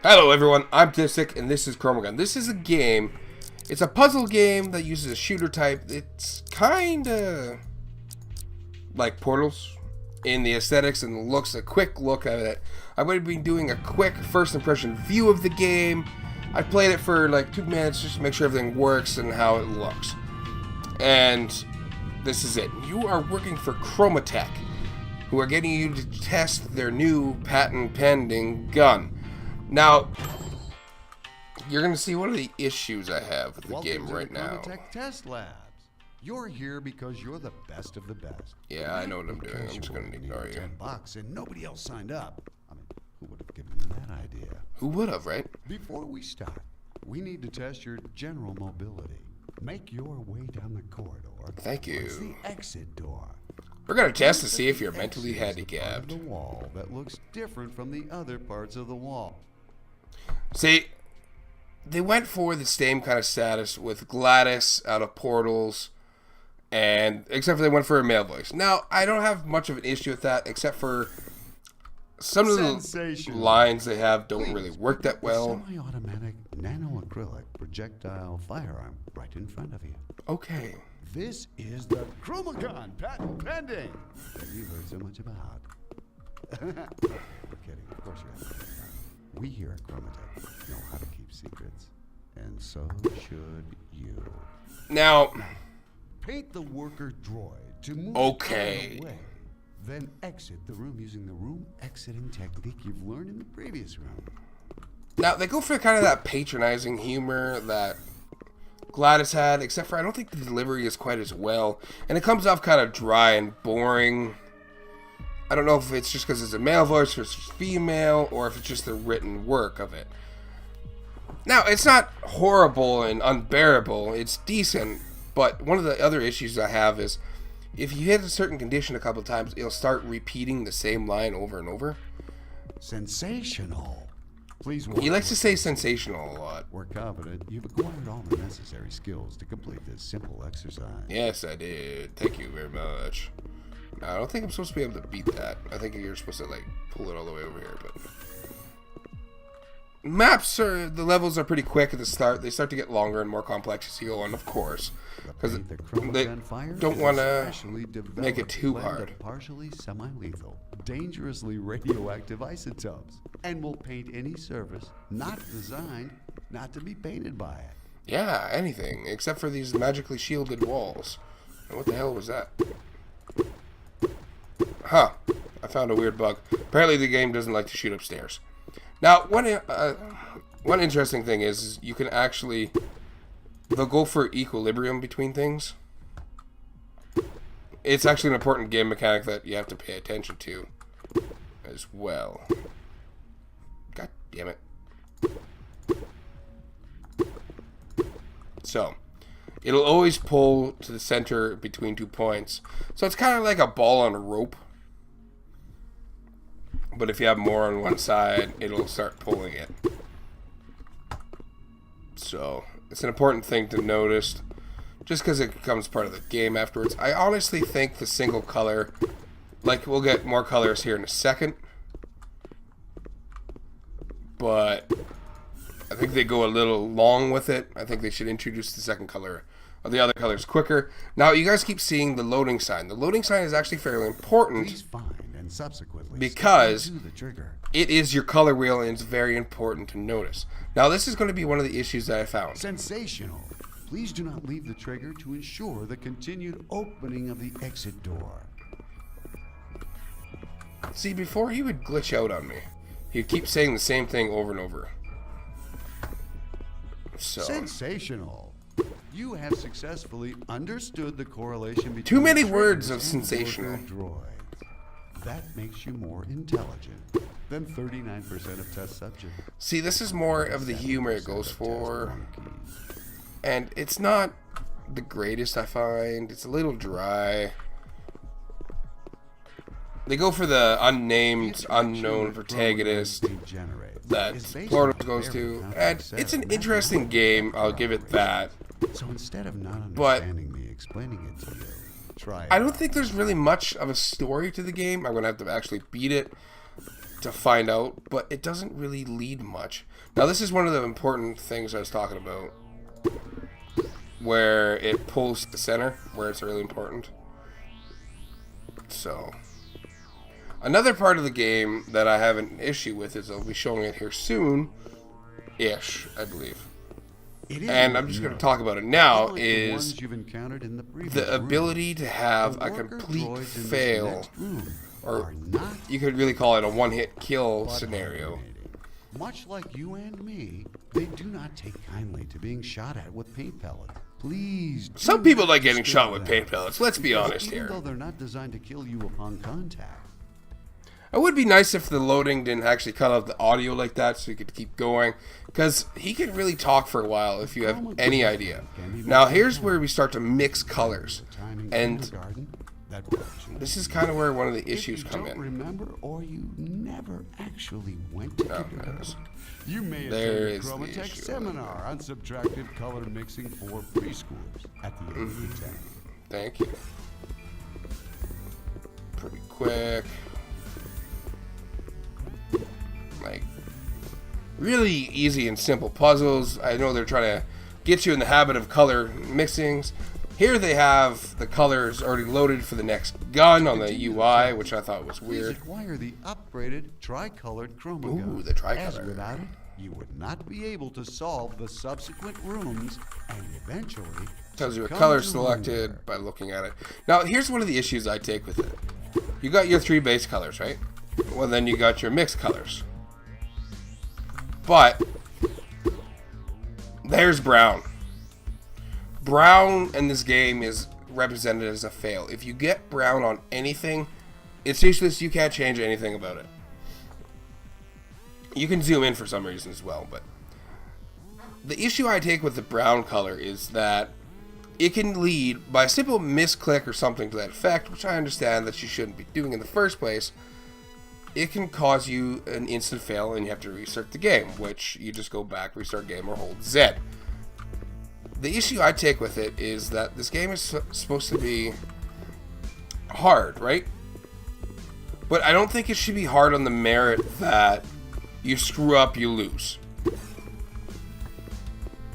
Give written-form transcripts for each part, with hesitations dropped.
Hello everyone, I'm Distic and this is ChromaGun. This is a game, it's a puzzle game that uses a shooter type. It's kinda like Portals in the aesthetics and looks. A quick look at it. I'm going to be doing a quick first impression view of the game. I played it for like 2 minutes just to make sure everything works and how it looks. And this is it. You are working for ChromaTech, who are getting you to test their new patent pending gun. Now, you're going to see one of the issues I have with the game right now. ChromaTech Test Labs. You're here because you're the best of the best. Yeah, I know what I'm doing. I'm just going to ignore you. $10 and nobody else signed up. I mean, who would have given you that idea? Who would have, right? Before we start, we need to test your general mobility. Make your way down the corridor. Thank you. It's the exit door. We're going to test to see if you're mentally handicapped. The wall that looks different from the other parts of the wall. See, they went for the same kind of status with Gladys out of Portals, and except for they went for a male voice. Now, I don't have much of an issue with that, except for some of the lines they have don't really work that well. Semi-automatic nano-acrylic projectile firearm right in front of you. Okay. This is the ChromaGun patent pending that you've heard so much about. We're kidding, of course you have. We here at ChromaTech know how to keep secrets, and so should you. Now, paint the worker droid to move okay. away. Then exit the room using the room exiting technique you've learned in the previous room. Now, they go for kind of that patronizing humor that Gladys had, except for I don't think the delivery is quite as well, and it comes off kind of dry and boring. I don't know if it's just because it's a male voice versus female, or if it's just the written work of it. Now, it's not horrible and unbearable. It's decent, but one of the other issues I have is if you hit a certain condition a couple of times, it'll start repeating the same line over and over. Sensational. Please. He likes to say sensational a lot. We're confident you've acquired all the necessary skills to complete this simple exercise. Yes, I did. Thank you very much. I don't think I'm supposed to be able to beat that. I think you're supposed to like pull it all the way over here, but the levels are pretty quick at the start. They start to get longer and more complex as you go on, of course, because they don't want to make it too hard. Partially semi-lethal, dangerously radioactive isotopes, and will paint any surface not designed not to be painted by it. Yeah, anything except for these magically shielded walls. And what the hell was that? Huh, I found a weird bug. Apparently the game doesn't like to shoot upstairs. Now, one interesting thing is you can actually, they'll go for equilibrium between things. It's actually an important game mechanic that you have to pay attention to as well. God damn it. So, it'll always pull to the center between 2 points. So it's kind of like a ball on a rope. But if you have more on one side, it'll start pulling it. So, it's an important thing to notice. Just because it becomes part of the game afterwards. I honestly think the single color, like we'll get more colors here in a second. But I think they go a little long with it. I think they should introduce the second color, or the other colors quicker. Now, you guys keep seeing the loading sign. The loading sign is actually fairly important. Please find and subsequently because the trigger. It is your color wheel and it's very important to notice. Now, this is going to be one of the issues that I found. Sensational. Please do not leave the trigger to ensure the continued opening of the exit door. See, before he would glitch out on me. He'd keep saying the same thing over and over. So. Sensational. You have successfully understood the correlation between too many words of sensational. Droids. That makes you more intelligent than 39% of test subjects. See, this is more of the humor it goes for. And it's not the greatest, I find. It's a little dry. They go for the unnamed, unknown protagonist that Portal goes to. And it's an interesting game, I'll give it that. So instead of not understanding me explaining it to you, try it. I don't think there's really much of a story to the game. I'm going to have to actually beat it. to find out, but it doesn't really lead much. Now, this is one of the important things I was talking about, where it pulls the center, where it's really important. So, another part of the game that I have an issue with is I'll be showing it here soon-ish, I believe. And I'm just going to talk about it now, is the ability to have a complete fail, or you could really call it a one-hit kill scenario. Much like you and me, they do not take kindly to being shot at with paint pellets. Please. Some people like getting shot with paint pellets, let's be honest here. Even though they're not designed to kill you upon contact. It would be nice if the loading didn't actually cut out the audio like that so you could keep going, because he could really talk for a while if you have any idea. Now here's where we start to mix colors, and this is kind of where one of the issues come in. Remember, or you never actually went to kindergarten. You may attend a ChromaTech seminar on subtractive color mixing for preschoolers at the age of 10. Thank you. Pretty quick. Like, really easy and simple puzzles. I know they're trying to get you in the habit of color mixings. Here they have the colors already loaded for the next gun on the UI, which I thought was weird. Acquire the upgraded tri-colored ChromaGun. Ooh, the tri-color. As without it, you would not be able to solve the subsequent rooms, and eventually tells you a color selected by looking at it. Now, here's one of the issues I take with it. You got your 3 base colors, right? Well, then you got your mixed colors. But there's brown. Brown in this game is represented as a fail. If you get brown on anything, it's useless. You can't change anything about it. You can zoom in for some reason as well, but the issue I take with the brown color is that it can lead by a simple misclick or something to that effect, which I understand that you shouldn't be doing in the first place. It can cause you an instant fail and you have to restart the game, which you just go back, restart game, or hold Z. The issue I take with it is that this game is supposed to be hard, right? But I don't think it should be hard on the merit that you screw up, you lose.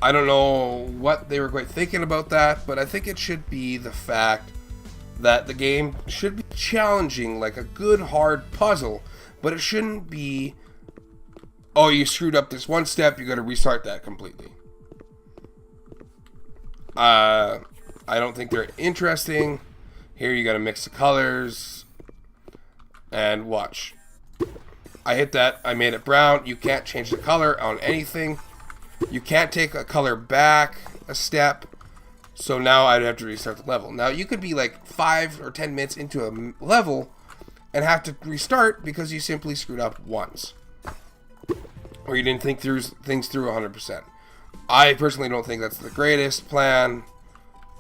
I don't know what they were quite thinking about that, but I think it should be the fact that the game should be challenging, like a good hard puzzle, but it shouldn't be, oh, you screwed up this one step, you gotta restart that completely. I don't think they're interesting. Here you gotta mix the colors, and watch. I hit that, I made it brown. You can't change the color on anything. You can't take a color back a step. So now I'd have to restart the level. Now you could be like 5 or 10 minutes into a level and have to restart because you simply screwed up once. Or you didn't think things through 100%. I personally don't think that's the greatest plan,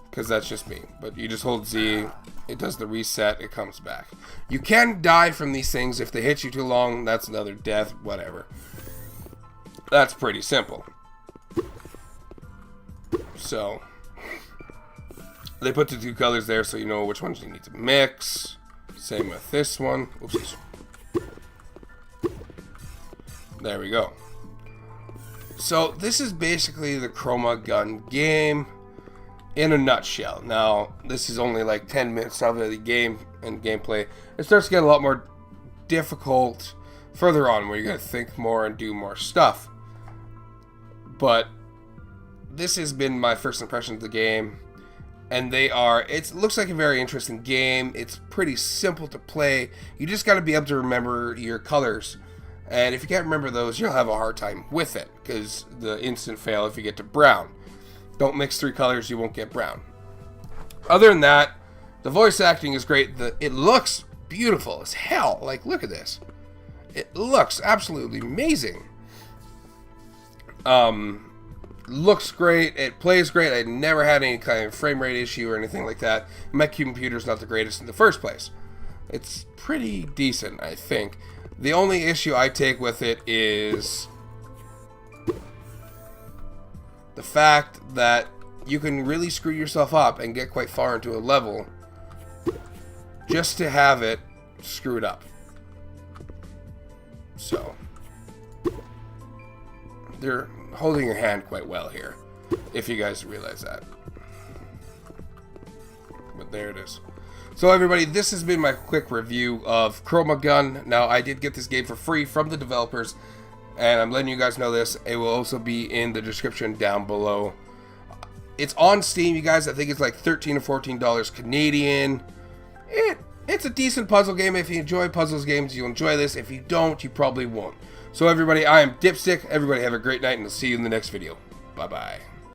because that's just me. But you just hold Z, it does the reset, it comes back. You can die from these things if they hit you too long. That's another death, whatever. That's pretty simple. So they put the 2 colors there so you know which ones you need to mix. Same with this one. Oops. There we go. So this is basically the ChromaGun game in a nutshell. Now, this is only like 10 minutes of the game and gameplay. It starts to get a lot more difficult further on, where you gotta think more and do more stuff. But this has been my first impression of the game, and it looks like a very interesting game. It's pretty simple to play. You just gotta be able to remember your colors. And if you can't remember those, you'll have a hard time with it, because the instant fail if you get to brown. Don't mix 3 colors, you won't get brown. Other than that, the voice acting is great. It looks beautiful as hell. Like, look at this. It looks absolutely amazing. Looks great. It plays great. I never had any kind of frame rate issue or anything like that. My computer's not the greatest in the first place. It's pretty decent, I think. The only issue I take with it is the fact that you can really screw yourself up and get quite far into a level just to have it screwed up. So they're holding your hand quite well here, if you guys realize that. But there it is. So everybody, this has been my quick review of ChromaGun. Now, I did get this game for free from the developers, and I'm letting you guys know this. It will also be in the description down below. It's on Steam, you guys. I think it's like $13 or $14 Canadian. It's a decent puzzle game. If you enjoy puzzles games, you'll enjoy this. If you don't, you probably won't. So everybody, I am Dipstick. Everybody have a great night, and I'll see you in the next video. Bye-bye.